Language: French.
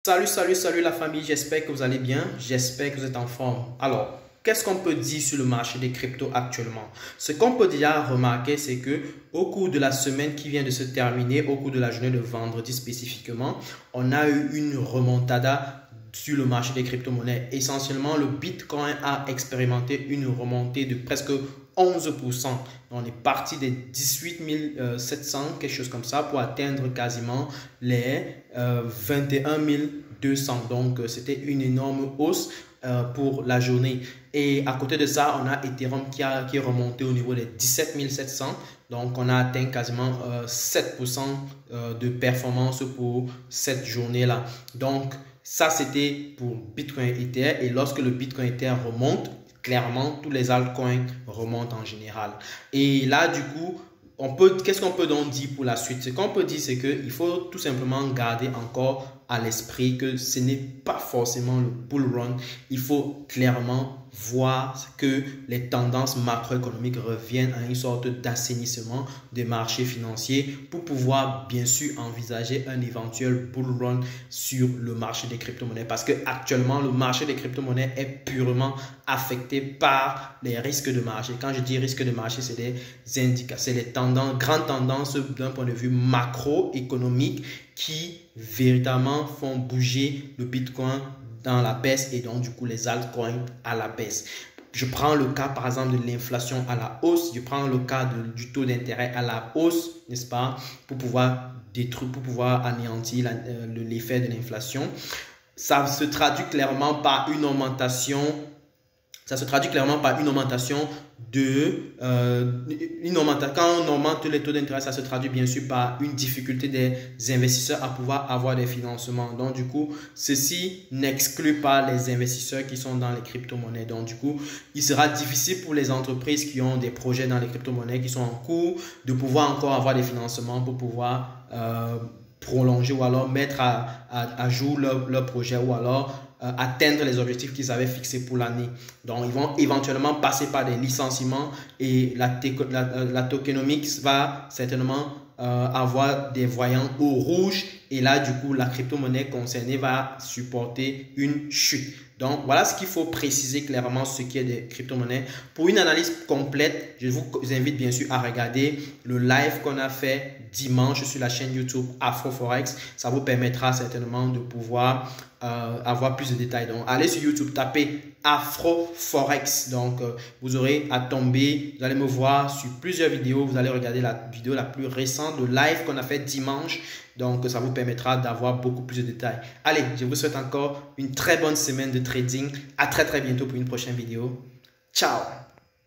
Salut la famille, j'espère que vous allez bien, j'espère que vous êtes en forme. Alors, qu'est-ce qu'on peut dire sur le marché des cryptos actuellement? Ce qu'on peut déjà remarquer, c'est que au cours de la semaine qui vient de se terminer, au cours de la journée de vendredi spécifiquement, on a eu une remontada sur le marché des crypto-monnaies. Essentiellement, le Bitcoin a expérimenté une remontée de presque 11%. On est parti des 18 700, quelque chose comme ça, pour atteindre quasiment les 21 200. Donc, c'était une énorme hausse pour la journée. Et à côté de ça, on a Ethereum qui est remonté au niveau des 17 700. Donc, on a atteint quasiment 7% de performance pour cette journée-là. Donc, ça, c'était pour Bitcoin Ether. Et lorsque le Bitcoin Ether remonte, clairement, tous les altcoins remontent en général. Et là, du coup, qu'est-ce qu'on peut donc dire pour la suite? Ce qu'on peut dire, c'est qu'il faut tout simplement garder encore à l'esprit que ce n'est pas forcément le bull run. Il faut clairement voir que les tendances macroéconomiques reviennent à une sorte d'assainissement des marchés financiers pour pouvoir bien sûr envisager un éventuel bull run sur le marché des crypto-monnaies, parce que actuellement le marché des crypto-monnaies est purement affecté par les risques de marché. Quand je dis risques de marché, c'est des indicateurs, c'est les tendances, grandes tendances d'un point de vue macroéconomique qui véritablement font bouger le Bitcoin dans la baisse et donc du coup les altcoins à la baisse. Je prends le cas par exemple de l'inflation à la hausse, je prends le cas du taux d'intérêt à la hausse, n'est-ce pas, pour pouvoir détruire, pour pouvoir anéantir l'effet de l'inflation. Ça se traduit clairement par une augmentation. Ça se traduit clairement par une augmentation quand on augmente les taux d'intérêt, ça se traduit bien sûr par une difficulté des investisseurs à pouvoir avoir des financements. Donc du coup, ceci n'exclut pas les investisseurs qui sont dans les crypto-monnaies. Donc du coup, il sera difficile pour les entreprises qui ont des projets dans les crypto-monnaies qui sont en cours de pouvoir encore avoir des financements pour pouvoir prolonger ou alors mettre à jour leur projet ou alors atteindre les objectifs qu'ils avaient fixés pour l'année. Donc, ils vont éventuellement passer par des licenciements et la tokenomics va certainement avoir des voyants au rouge et là, du coup, la crypto-monnaie concernée va supporter une chute. Donc, voilà ce qu'il faut préciser clairement ce qui est des crypto-monnaies. Pour une analyse complète, je vous invite bien sûr à regarder le live qu'on a fait dimanche sur la chaîne YouTube AfroForex. Ça vous permettra certainement de pouvoir avoir plus de détails. Donc, allez sur YouTube, tapez AfroForex. Donc, vous aurez à tomber, vous allez me voir sur plusieurs vidéos. Vous allez regarder la vidéo la plus récente, le live qu'on a fait dimanche. Donc, ça vous permettra d'avoir beaucoup plus de détails. Allez, je vous souhaite encore une très bonne semaine de trading. À très bientôt pour une prochaine vidéo. Ciao!